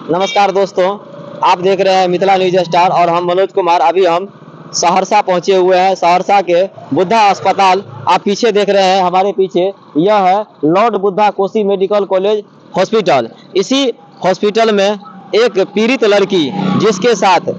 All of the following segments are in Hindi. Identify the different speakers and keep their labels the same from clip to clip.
Speaker 1: नमस्कार दोस्तों, आप देख रहे हैं मिथिला न्यूज स्टार और हम मनोज कुमार। अभी हम सहरसा पहुंचे हुए हैं। सहरसा के बुद्धा अस्पताल आप पीछे देख रहे हैं, हमारे पीछे यह है Lord Buddha Kosi medical college hospital. इसी हॉस्पिटल में एक पीड़ित लड़की जिसके साथ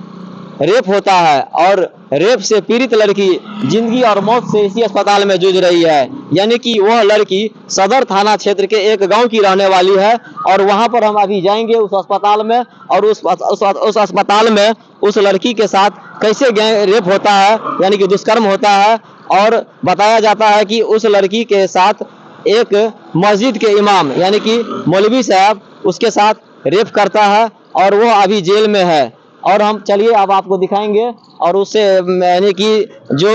Speaker 1: रेप होता है और रेप से पीड़ित लड़की जिंदगी और मौत से इसी अस्पताल में जूझ रही है। यानी कि वह लड़की सदर थाना क्षेत्र के एक गांव की रहने वाली है और वहां पर हम अभी जाएंगे उस अस्पताल में और उस अस्पताल में उस लड़की के साथ कैसे रेप होता है, यानी कि दुष्कर्म होता है। और बताया जाता है कि उस लड़की के साथ एक मस्जिद के इमाम यानी कि मौलवी साहब उसके साथ रेप करता है और वो अभी जेल में है। और हम चलिए अब आपको दिखाएंगे और उससे यानी कि जो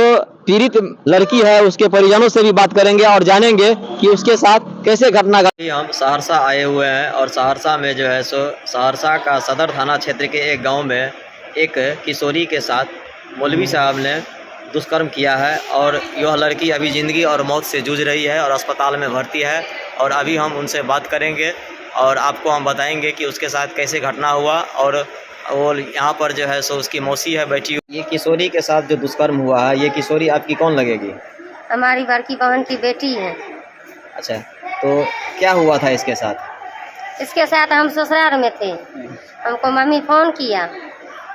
Speaker 1: पीड़ित लड़की है उसके परिजनों से भी बात करेंगे और जानेंगे कि उसके साथ कैसे घटना घटी। हम सहरसा आए हुए हैं और सहरसा में जो है सो सहरसा का सदर थाना क्षेत्र के एक गांव में एक किशोरी के साथ मौलवी साहब ने दुष्कर्म किया है और यह लड़की अभी ज़िंदगी और मौत से जूझ रही है और अस्पताल में भर्ती है। और अभी हम उनसे बात करेंगे और आपको हम बताएंगे कि उसके साथ कैसे घटना हुआ। और यहाँ पर जो है सो उसकी मौसी है बैठी। ये किशोरी के साथ जो दुष्कर्म हुआ है, ये किशोरी आपकी कौन लगेगी?
Speaker 2: हमारी बड़की बहन की बेटी है।
Speaker 1: अच्छा, तो क्या हुआ था इसके साथ?
Speaker 2: इसके साथ हम ससुराल में थे। हमको मम्मी फ़ोन किया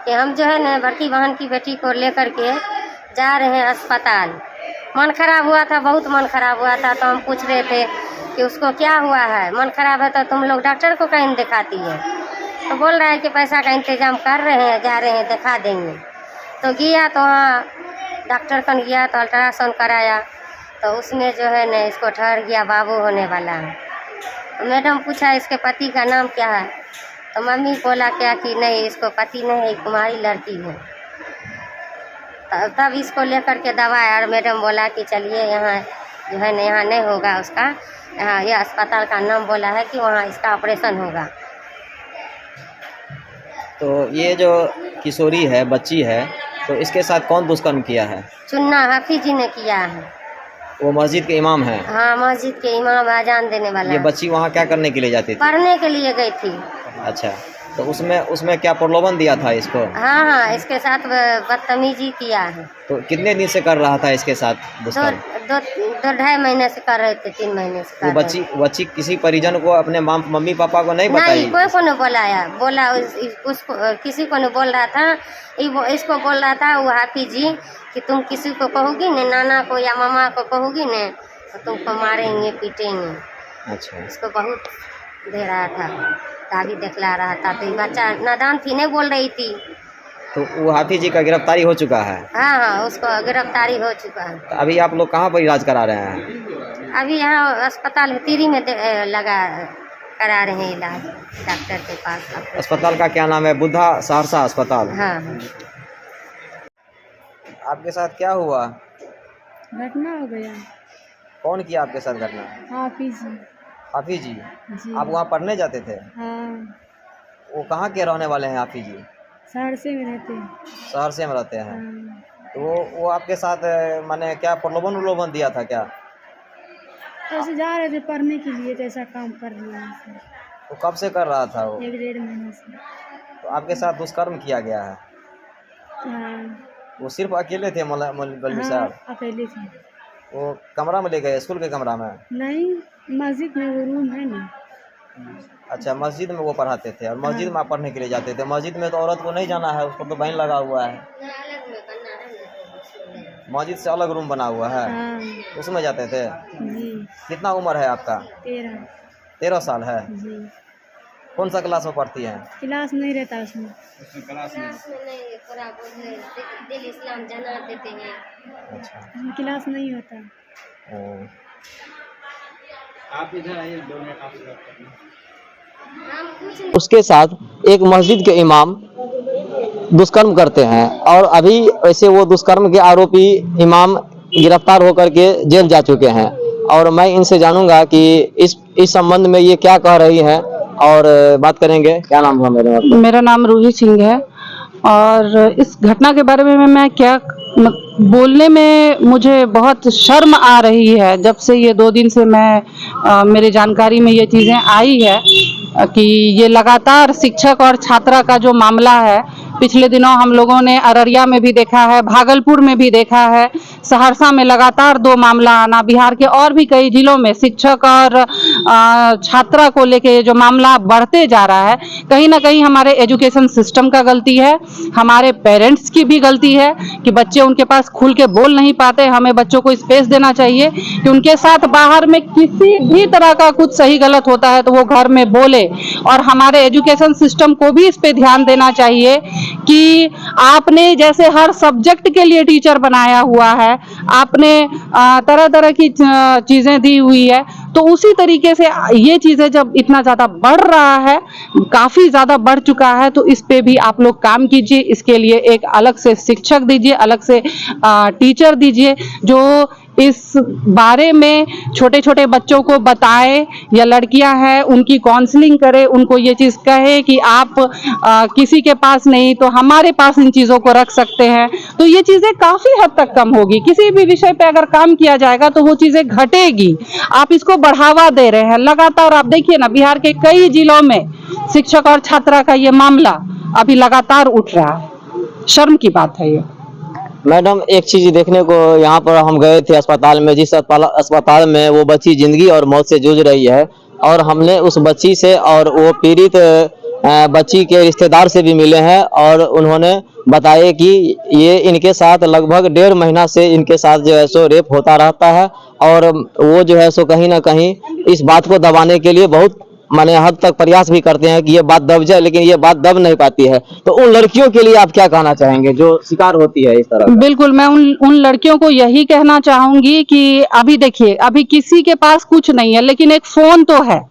Speaker 2: कि हम जो है ना बड़की बहन की बेटी को लेकर के जा रहे हैं अस्पताल। मन खराब हुआ था, बहुत मन खराब हुआ था। तो हम पूछ रहे थे कि उसको क्या हुआ है, मन खराब है तो तुम लोग डॉक्टर को कहीं दिखाती है। तो बोल रहा है कि पैसा का इंतजाम कर रहे हैं, जा रहे हैं, दिखा देंगे। तो गया तो वहाँ डॉक्टर कन गया तो अल्ट्रासाउंड कराया तो उसमें जो है ना इसको ठहर गया बाबू होने वाला है। तो मैडम पूछा इसके पति का नाम क्या है, तो मम्मी बोला क्या कि नहीं इसको पति नहीं है, कुमारी लड़की है। तब इसको लेकर के दवाई और मैडम बोला कि चलिए यहाँ जो है ना यहाँ नहीं होगा उसका, यहाँ ये अस्पताल का नाम बोला है कि वहाँ इसका ऑपरेशन होगा।
Speaker 1: तो ये जो किशोरी है, बच्ची है, तो इसके साथ कौन दुष्कर्म किया है?
Speaker 2: चुन्ना हाफिज जी ने किया है।
Speaker 1: वो मस्जिद के इमाम है?
Speaker 2: हाँ, मस्जिद के इमाम अजान देने वाला।
Speaker 1: ये बच्ची वहाँ क्या करने के लिए जाती थी?
Speaker 2: पढ़ने के लिए गई थी।
Speaker 1: अच्छा, तो उसमें क्या प्रलोभन दिया था इसको?
Speaker 2: हाँ, इसके साथ बदतमीजी किया है।
Speaker 1: तो कितने दिन से कर रहा था इसके साथ दुष्कर्म?
Speaker 2: दो 2.5 महीने से कर रहे थे, 3 महीने से कर रहे थे।
Speaker 1: बच्ची किसी परिजन को, अपने मम्मी पापा को नहीं बताई?
Speaker 2: नहीं, कोई को नहीं बोलाया। बोला उसको किसी को नहीं बोल रहा था। इसको बोल रहा था वो हाफिज जी कि तुम किसी को कहोगी न, नाना को या मामा को कहोगी न तो तुमको मारेंगे पीटेंगे। अच्छा, इसको बहुत दे रहा था, ताबी दिखला रहा था। तो बच्चा नादान थी, नहीं बोल रही थी।
Speaker 1: तो वो हाफिज जी का गिरफ्तारी हो चुका है?
Speaker 2: हाँ, उसको गिरफ्तारी हो चुका है।
Speaker 1: तो अभी आप लोग कहाँ पर इलाज करा रहे हैं?
Speaker 2: अभी यहाँ अस्पताल तिरी में करा रहे हैं इलाज, डॉक्टर के पास।
Speaker 1: अस्पताल का क्या नाम है? बुद्धा सहरसा अस्पताल।
Speaker 2: हाँ।
Speaker 1: आपके साथ क्या हुआ?
Speaker 3: घटना हो गया।
Speaker 1: कौन किया आपके साथ घटना?
Speaker 3: हाफिज जी।
Speaker 1: हाफिज जी? आप वहाँ पढ़ने जाते थे?
Speaker 3: हाँ।
Speaker 1: वो कहाँ के रहने वाले हैं हाफिज जी?
Speaker 3: सहरसे में रहते हैं।
Speaker 1: सहरसे में रहते हैं।
Speaker 3: हाँ।
Speaker 1: तो वो आपके साथ माने क्या प्रलोभन दिया था क्या?
Speaker 3: ऐसे जा रहे थे पढ़ने के लिए, तो ऐसा काम कर रहे हैं।
Speaker 1: तो कब से कर रहा था वो?
Speaker 3: 1-1.5 महीने से।
Speaker 1: तो आपके साथ दुष्कर्म किया गया है?
Speaker 3: हाँ।
Speaker 1: वो सिर्फ अकेले थे मौलवी साहब?
Speaker 3: हाँ, अकेले थे।
Speaker 1: वो कमरा में ले गए, स्कूल के कमरा में?
Speaker 3: नहीं, मस्जिद में वो रूम है ना।
Speaker 1: अच्छा, मस्जिद में वो पढ़ाते थे और मस्जिद में आप पढ़ने के लिए जाते थे। मस्जिद में तो औरत को नहीं जाना है, उसको तो बैन लगा हुआ है। मस्जिद से अलग रूम बना हुआ है।
Speaker 3: हाँ।
Speaker 1: उसमें जाते थे?
Speaker 3: जी।
Speaker 1: कितना उम्र है आपका? 13 साल है
Speaker 3: जी।
Speaker 1: कौन सा क्लास में पढ़ती हैं?
Speaker 3: क्लास नहीं रहता उसमें।
Speaker 2: क्लास में नहीं, पूरा दिल इस्लाम जना देते हैं।
Speaker 1: अच्छा,
Speaker 3: उसमें क्लास नहीं होता।
Speaker 4: आप इधर आइए,
Speaker 1: उसके साथ एक मस्जिद के इमाम दुष्कर्म करते हैं और अभी वैसे वो दुष्कर्म के आरोपी इमाम गिरफ्तार होकर के जेल जा चुके हैं। और मैं इनसे जानूंगा कि इस संबंध में ये क्या कह रही हैं और बात करेंगे। क्या नाम है मेरा?
Speaker 5: मेरा नाम रूही सिंह है। और इस घटना के बारे में मैं क्या बोलने में मुझे बहुत शर्म आ रही है। जब से ये 2 दिन से मैं मेरे जानकारी में ये चीज़ें आई है, कि ये लगातार शिक्षक और छात्रा का जो मामला है, पिछले दिनों हम लोगों ने अररिया में भी देखा है, भागलपुर में भी देखा है, सहरसा में लगातार 2 मामला आना, बिहार के और भी कई जिलों में शिक्षक और छात्रा को लेके जो मामला बढ़ते जा रहा है, कहीं ना कहीं हमारे एजुकेशन सिस्टम का गलती है, हमारे पेरेंट्स की भी गलती है कि बच्चे उनके पास खुल के बोल नहीं पाते। हमें बच्चों को स्पेस देना चाहिए कि उनके साथ बाहर में किसी भी तरह का कुछ सही गलत होता है तो वो घर में बोले। और हमारे एजुकेशन सिस्टम को भी इस पे ध्यान देना चाहिए कि आपने जैसे हर सब्जेक्ट के लिए टीचर बनाया हुआ है, आपने तरह तरह की चीजें दी हुई है, तो उसी तरीके से ये चीजें जब इतना ज्यादा बढ़ रहा है, काफी ज्यादा बढ़ चुका है, तो इस पे भी आप लोग काम कीजिए। इसके लिए एक अलग से शिक्षक दीजिए, अलग से टीचर दीजिए जो इस बारे में छोटे छोटे बच्चों को बताए, या लड़कियां हैं उनकी काउंसलिंग करे, उनको ये चीज कहे कि आप किसी के पास नहीं तो हमारे पास इन चीजों को रख सकते हैं। तो ये चीजें काफी हद तक कम होगी। किसी भी विषय पे अगर काम किया जाएगा तो वो चीजें घटेगी। आप इसको बढ़ावा दे रहे हैं लगातार। आप देखिए ना, बिहार के कई जिलों में शिक्षक और छात्रा का ये मामला अभी लगातार उठ रहा है। शर्म की बात है ये।
Speaker 1: मैडम, एक चीज देखने को यहाँ पर हम गए थे अस्पताल में, जिस अस्पताल में वो बच्ची जिंदगी और मौत से जूझ रही है, और हमने उस बच्ची से और वो पीड़ित बच्ची के रिश्तेदार से भी मिले हैं, और उन्होंने बताया कि ये इनके साथ लगभग 1.5 महीना से इनके साथ जो है सो रेप होता रहता है, और वो जो है सो कहीं ना कहीं इस बात को दबाने के लिए बहुत माने हद तक प्रयास भी करते हैं कि ये बात दब जाए, लेकिन ये बात दब नहीं पाती है। तो उन लड़कियों के लिए आप क्या कहना चाहेंगे जो शिकार होती है इस तरह?
Speaker 5: बिल्कुल, मैं उन लड़कियों को यही कहना चाहूंगी कि अभी देखिए, अभी किसी के पास कुछ नहीं है, लेकिन एक फोन तो है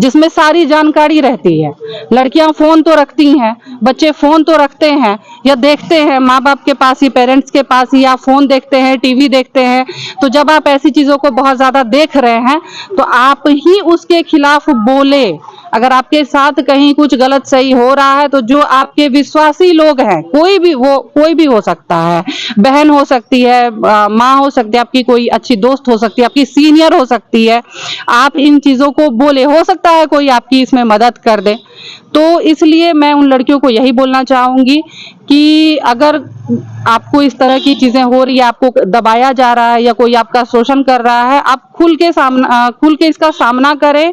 Speaker 5: जिसमें सारी जानकारी रहती है। लड़कियां फोन तो रखती हैं, बच्चे फोन तो रखते हैं या देखते हैं, माँ बाप के पास ही, पेरेंट्स के पास ही, या फोन देखते हैं, टीवी देखते हैं। तो जब आप ऐसी चीजों को बहुत ज्यादा देख रहे हैं तो आप ही उसके खिलाफ बोले। अगर आपके साथ कहीं कुछ गलत सही हो रहा है तो जो आपके विश्वासी लोग हैं, कोई भी हो सकता है, बहन हो सकती है, माँ हो सकती है, आपकी कोई अच्छी दोस्त हो सकती है, आपकी सीनियर हो सकती है, आप इन चीजों को बोले, हो सकता है कोई आपकी इसमें मदद कर दे। तो इसलिए मैं उन लड़कियों को यही बोलना चाहूंगी कि अगर आपको इस तरह की चीजें हो रही है, आपको दबाया जा रहा है या कोई आपका शोषण कर रहा है, आप खुल के इसका सामना करें।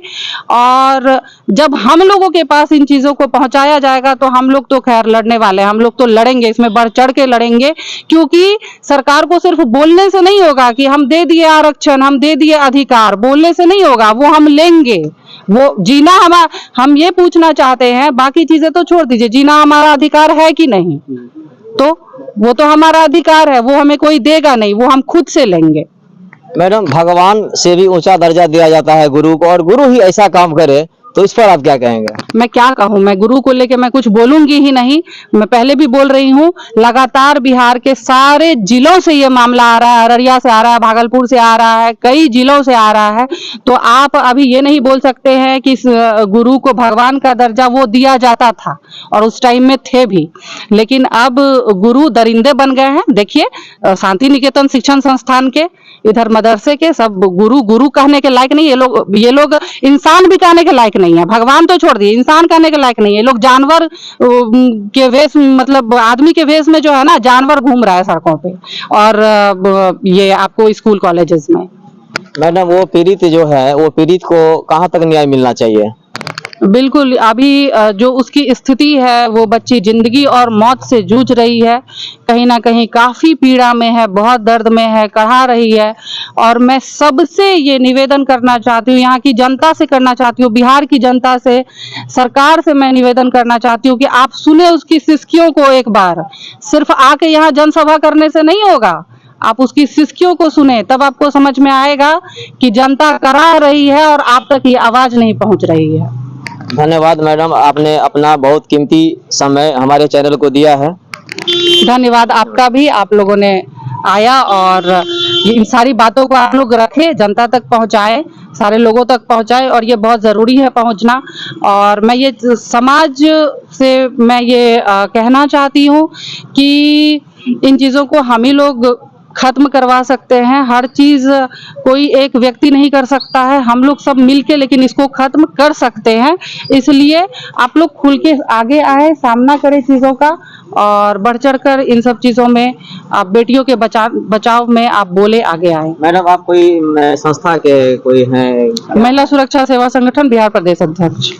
Speaker 5: और जब हम लोगों के पास इन चीजों को पहुंचाया जाएगा तो हम लोग तो खैर लड़ने वाले हैं, हम लोग तो लड़ेंगे, इसमें बढ़ चढ़ के लड़ेंगे। क्योंकि सरकार को सिर्फ बोलने से नहीं होगा कि हम दे दिए आरक्षण, हम दे दिए अधिकार, बोलने से नहीं होगा, वो हम लेंगे। वो जीना हम ये पूछना चाहते हैं, बाकी चीजें तो छोड़ दीजिए, जीना हमारा अधिकार है कि नहीं? तो वो तो हमारा अधिकार है, वो हमें कोई देगा नहीं, वो हम खुद से लेंगे।
Speaker 1: मैडम, भगवान से भी ऊंचा दर्जा दिया जाता है गुरु को, और गुरु ही ऐसा काम करे तो इस पर आप क्या कहेंगे? मैं
Speaker 5: क्या कहूँ, मैं गुरु को लेके मैं कुछ बोलूंगी ही नहीं। मैं पहले भी बोल रही हूँ, लगातार बिहार के सारे जिलों से ये मामला आ रहा है, अररिया से आ रहा है, भागलपुर से आ रहा है, कई जिलों से आ रहा है। तो आप अभी ये नहीं बोल सकते हैं कि गुरु को भगवान का दर्जा वो दिया जाता था, और उस टाइम में थे भी, लेकिन अब गुरु दरिंदे बन गए हैं। देखिए, शांति निकेतन शिक्षण संस्थान के, इधर मदरसे के सब गुरु कहने के लायक नहीं। ये लोग इंसान भी कहने के लायक नहीं है, भगवान तो छोड़ दिए, इंसान कहने के लायक नहीं है। ये लोग जानवर के वेश, मतलब आदमी के वेश में जो है ना, जानवर घूम रहा है सड़कों पे, और ये आपको स्कूल कॉलेजेस में।
Speaker 1: मैडम, वो पीड़ित जो है, वो पीड़ित को कहाँ तक न्याय मिलना चाहिए?
Speaker 5: बिल्कुल, अभी जो उसकी स्थिति है, वो बच्ची जिंदगी और मौत से जूझ रही है, कहीं ना कहीं काफी पीड़ा में है, बहुत दर्द में है, कहा रही है। और मैं सबसे ये निवेदन करना चाहती हूँ, यहाँ की जनता से करना चाहती हूँ, बिहार की जनता से, सरकार से मैं निवेदन करना चाहती हूँ कि आप सुने उसकी सिसकियों को एक बार। सिर्फ आके यहाँ जनसभा करने से नहीं होगा, आप उसकी सिसकियों को सुने, तब आपको समझ में आएगा कि जनता करा रही है और आप तक ये आवाज नहीं पहुंच रही है।
Speaker 1: धन्यवाद मैडम, आपने अपना बहुत कीमती समय हमारे चैनल को दिया है।
Speaker 5: धन्यवाद आपका भी, आप लोगों ने आया और इन सारी बातों को आप लोग रखे, जनता तक पहुंचाए, सारे लोगों तक पहुंचाए, और ये बहुत ज़रूरी है पहुंचना। और मैं ये समाज से मैं ये कहना चाहती हूँ कि इन चीज़ों को हम ही लोग खत्म करवा सकते हैं। हर चीज कोई एक व्यक्ति नहीं कर सकता है, हम लोग सब मिलके लेकिन इसको खत्म कर सकते हैं। इसलिए आप लोग खुल के आगे आए, सामना करें चीजों का और बढ़ चढ़ कर इन सब चीजों में आप बेटियों के बचाव में आप बोले, आगे आए।
Speaker 1: मैडम आप कोई संस्था के कोई हैं?
Speaker 5: महिला सुरक्षा सेवा संगठन बिहार प्रदेश अध्यक्ष।